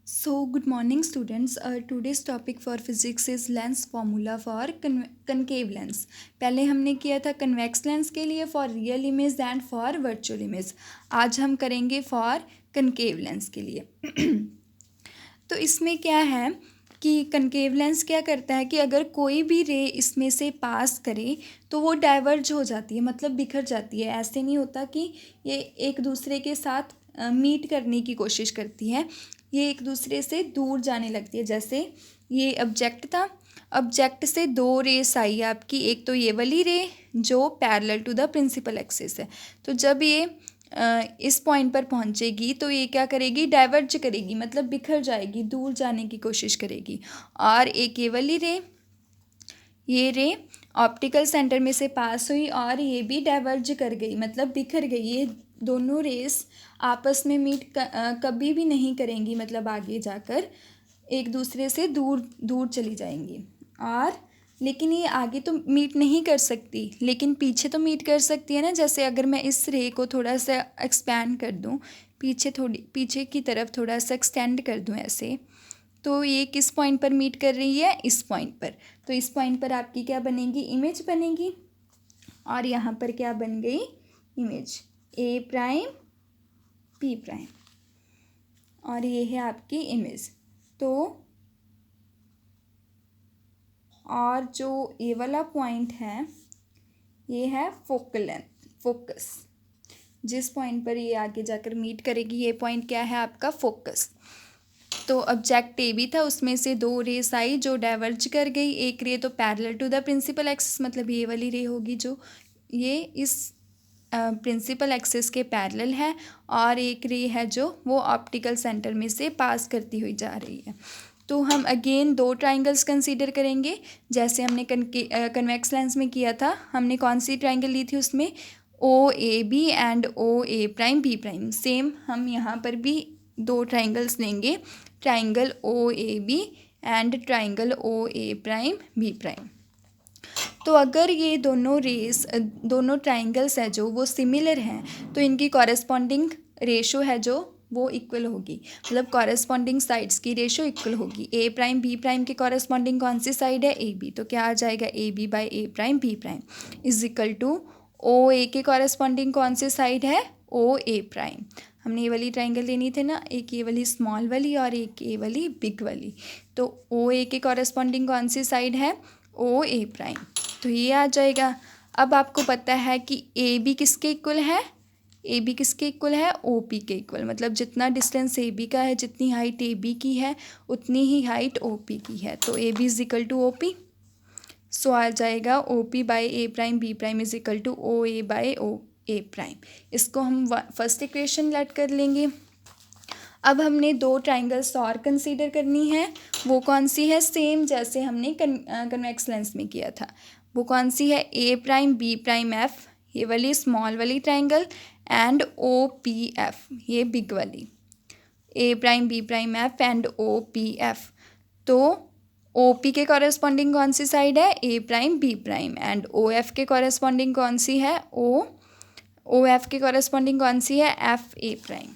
So, good morning, students. Today's topic for physics is lens formula for concave lens. पहले हमने किया था convex lens के लिए for real image and for virtual image. आज हम करेंगे for concave lens के लिए. तो इसमें क्या है कि कनकेव लेंस क्या करता है कि अगर कोई भी रे इसमें से पास करे तो वो डाइवर्ज हो जाती है, मतलब बिखर जाती है. ऐसे नहीं होता कि ये एक दूसरे के साथ मीट करने की कोशिश करती है, ये एक दूसरे से दूर जाने लगती है. जैसे ये ऑब्जेक्ट था, ऑब्जेक्ट से दो रेस आई आपकी, एक तो ये वाली रे जो parallel to the principal axis है. तो जब ये इस पॉइंट पर पहुंचेगी तो ये क्या करेगी, डाइवर्ज करेगी, मतलब बिखर जाएगी, दूर जाने की कोशिश करेगी. और एक ये वाली रे, ये रे ऑप्टिकल सेंटर में से पास हुई और ये भी डाइवर्ज कर गई, मतलब बिखर गई. ये दोनों रेस आपस में मीट कभी भी नहीं करेंगी, मतलब आगे जाकर एक दूसरे से दूर दूर चली जाएंगी. और लेकिन ये आगे तो मीट नहीं कर सकती, लेकिन पीछे तो मीट कर सकती है ना. जैसे अगर मैं इस रे को थोड़ा सा एक्सपैंड कर दूँ, पीछे की तरफ थोड़ा सा एक्सटेंड कर दूँ ऐसे, तो ये किस पॉइंट पर मीट कर रही है, इस पॉइंट पर. तो इस पॉइंट पर आपकी क्या बनेगी, इमेज बनेगी. और यहाँ पर क्या बन गई, image A prime P prime, और ये है आपकी इमेज. तो और जो ये वाला पॉइंट है ये है फोकल लेंथ, फोकस. जिस पॉइंट पर ये आगे जाकर मीट करेगी ये पॉइंट क्या है आपका, फोकस. तो ऑब्जेक्ट ए भी था, उसमें से दो रेस आई जो डाइवर्ज कर गई. एक रे तो parallel to the principal axis, मतलब ये वाली रे होगी जो ये इस प्रिंसिपल एक्सिस के पैरेलल है, और एक रे है जो वो ऑप्टिकल सेंटर में से पास करती हुई जा रही है. तो हम अगेन दो ट्राइंगल्स कंसीडर करेंगे जैसे हमने कन्वेक्स लेंस में किया था. हमने कौन सी ट्राइंगल ली थी उसमें, O A B and O A prime B prime. Same हम यहाँ पर भी दो ट्राइंगल्स लेंगे, triangle O A B and triangle O A prime B prime. तो अगर ये दोनों रेस, दोनों ट्राइंगल्स है जो वो सिमिलर हैं, तो इनकी कॉरेस्पॉन्डिंग रेशो है जो वो इक्वल होगी, मतलब कॉरेस्पॉन्डिंग साइड्स की रेशो इक्वल होगी. ए प्राइम बी प्राइम के कॉरेस्पॉन्डिंग कौन सी साइड है, ए बी. तो क्या आ जाएगा, A B by A prime B prime is equal to O A के कॉरेस्पॉन्डिंग कौन सी साइड है, ओ ए प्राइम. हमने ये वाली ट्राइंगल लेनी थी ना, एक ये वाली स्मॉल वाली और एक ये वाली बिग वाली. तो ओ ए के कॉरेस्पॉन्डिंग कौन सी साइड है, ओ ए प्राइम. तो ये आ जाएगा. अब आपको पता है कि ए बी किसके इक्वल है, ए बी किसके इक्वल है, ओ पी के इक्वल. मतलब जितना डिस्टेंस ए बी का है, जितनी हाइट ए बी की है, उतनी ही हाइट ओ पी की है. तो A B is equal to O P. So आ जाएगा O P by A prime B prime is equal to O A by O A prime. इसको हम फर्स्ट इक्वेशन लेट कर लेंगे. अब हमने दो ट्राइंगल्स और कंसीडर करनी है. वो कौन सी है, सेम जैसे हमने कन्वेक्स लेंस में किया था. वो कौन सी है, A prime B prime F, ये वाली स्मॉल वाली triangle, and O P F, ये बिग वाली. A prime B prime F and O P F. तो ओ पी के कॉरेस्पॉन्डिंग कौन सी साइड है, A prime B prime, and O F के कॉरेस्पॉन्डिंग कौन सी है, ओ एफ के कॉरेस्पॉन्डिंग कौन सी है, एफ ए प्राइम.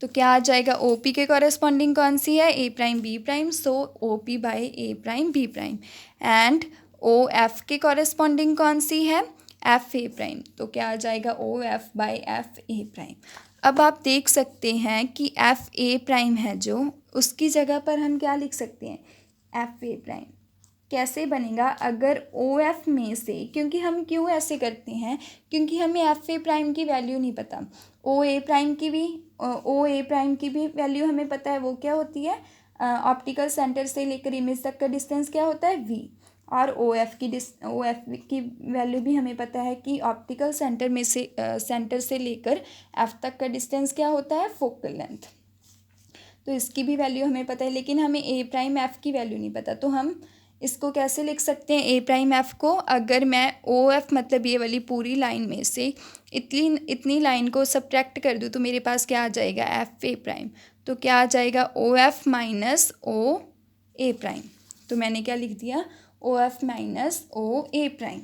तो क्या आ जाएगा, ओ पी के कॉरेस्पॉन्डिंग कौन सी है, A prime B prime. So O P by A prime B prime. And O F के कॉरेस्पॉन्डिंग कौन सी है, एफ ए प्राइम. तो क्या आ जाएगा, O F by F A prime. अब आप देख सकते हैं कि एफ ए प्राइम है जो, उसकी जगह पर हम क्या लिख सकते हैं, एफ ए प्राइम. कैसे बनेगा, अगर ओ एफ में से, क्योंकि हम क्यों ऐसे करते हैं, क्योंकि हमें एफ ए प्राइम की वैल्यू नहीं पता. ओ ए प्राइम की भी वैल्यू हमें पता है. वो क्या होती है, ऑप्टिकल सेंटर से लेकर इमेज तक का डिस्टेंस क्या होता है, वी. और ओ एफ की वैल्यू भी हमें पता है कि ऑप्टिकल सेंटर से लेकर एफ तक का डिस्टेंस क्या होता है, फोकल लेंथ. तो इसकी भी वैल्यू हमें पता है, लेकिन हमें ए प्राइम एफ की वैल्यू नहीं पता. तो हम इसको कैसे लिख सकते हैं, ए प्राइम एफ को, अगर मैं ओ एफ मतलब ये वाली पूरी लाइन में से इतनी लाइन को सब्ट्रैक्ट कर दूँ तो मेरे पास क्या आ जाएगा, एफ ए प्राइम. तो क्या आ जाएगा, O F minus O A prime. तो मैंने क्या लिख दिया, ओ F minus O A prime.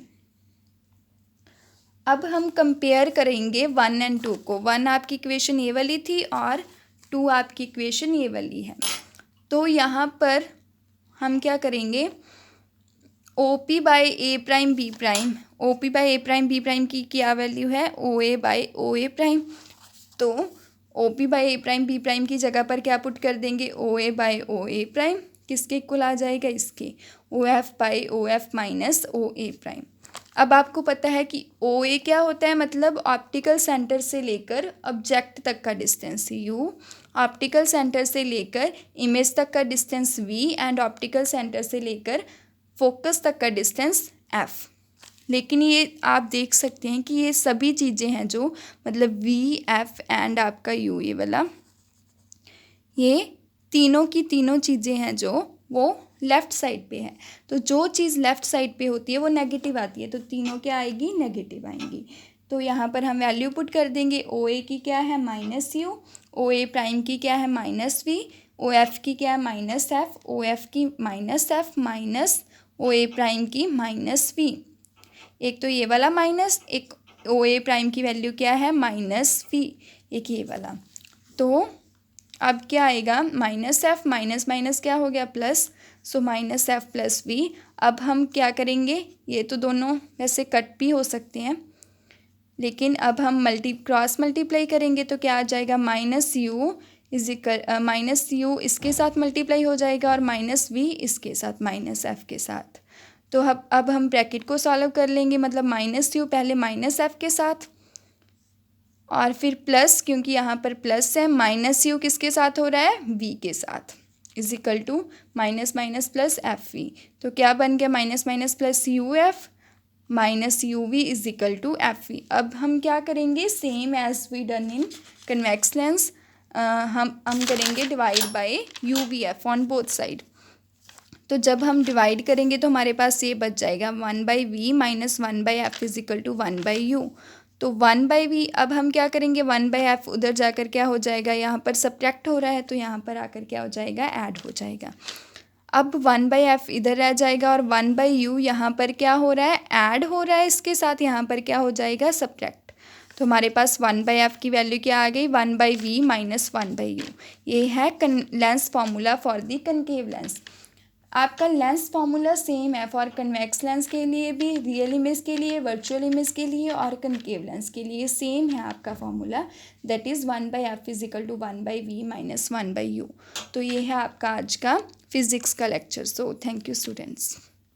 अब हम कंपेयर करेंगे 1 एंड 2 को. 1 आपकी इक्वेशन ये वाली थी और टू आपकी इक्वेशन ये वाली है। तो यहाँ पर हम क्या करेंगे, O P by A prime B prime, O P by A prime B prime की क्या वैल्यू है, ओ A by O A prime. तो O P by A prime B prime की जगह पर क्या पुट कर देंगे, O A by O A prime, किसके इक्वल आ जाएगा, इसके, O F by O F minus O A prime. अब आपको पता है कि ओ ए क्या होता है, मतलब ऑप्टिकल सेंटर से लेकर ऑब्जेक्ट तक का डिस्टेंस यू, ऑप्टिकल सेंटर से लेकर इमेज तक का distance v, and optical centre से लेकर फोकस तक का डिस्टेंस एफ। लेकिन ये आप देख सकते हैं कि ये सभी चीज़ें हैं जो मतलब वी एफ एंड आपका यू, ये वाला, ये तीनों की तीनों चीज़ें हैं जो वो लेफ़्ट साइड पे है। तो जो चीज़ लेफ़्ट साइड पे होती है वो नेगेटिव आती है, तो तीनों क्या आएगी, नेगेटिव आएंगी। तो यहाँ पर हम वैल्यू पुट कर देंगे, ओ ए की क्या है minus u, O A prime की क्या है माइनस वी, ओ एफ की क्या है माइनस एफ, ओ एफ की minus F minus O A prime की माइनस वी। एक तो ये वाला माइनस, एक ओ ए प्राइम की वैल्यू क्या है माइनस वी, एक ये वाला। तो अब क्या आएगा, माइनस एफ माइनस माइनस क्या हो गया plus, so minus f plus v. अब हम क्या करेंगे, ये तो दोनों वैसे कट भी हो सकते हैं, लेकिन अब हम क्रॉस मल्टीप्लाई करेंगे तो क्या आ जाएगा, minus you is equal, minus you इसके साथ मल्टीप्लाई हो जाएगा और माइनस वी इसके साथ, माइनस एफ के साथ। तो अब हम ब्रैकेट को सॉल्व कर लेंगे, मतलब माइनस यू पहले माइनस एफ के साथ और फिर प्लस, क्योंकि यहाँ पर प्लस है, माइनस यू किसके साथ हो रहा है, वी के साथ, is equal to minus minus plus f v. तो क्या बन गया, minus minus plus u f minus u v is equal to f v. अब हम क्या करेंगे, same as we done in convex lens, हम करेंगे divide by u v f on both side. तो जब हम डिवाइड करेंगे तो हमारे पास ये बच जाएगा, one by v minus one by f is equal to one by u. तो वन बाई वी, अब हम क्या करेंगे, वन बाई एफ उधर जाकर क्या हो जाएगा, यहाँ पर सब्ट्रैक्ट हो रहा है तो यहाँ पर आकर क्या हो जाएगा, ऐड हो जाएगा। अब वन बाई एफ इधर रह जाएगा और वन बाई यू यहाँ पर क्या हो रहा है, ऐड हो रहा है, इसके साथ यहाँ पर क्या हो जाएगा, सब्ट्रैक्ट। तो हमारे पास वन बाई एफ की वैल्यू क्या आ गई, one by v minus one by u. ये है lens formula for the concave lens. आपका लेंस फार्मूला सेम है फॉर कन्वेक्स लेंस के लिए भी, रियल इमेज के लिए, वर्चुअल इमेज के लिए और कनकेव लेंस के लिए सेम है आपका formula, that is one by f is equal to one by v minus one by u. तो ये है आपका आज का फिज़िक्स का lecture. So thank you students.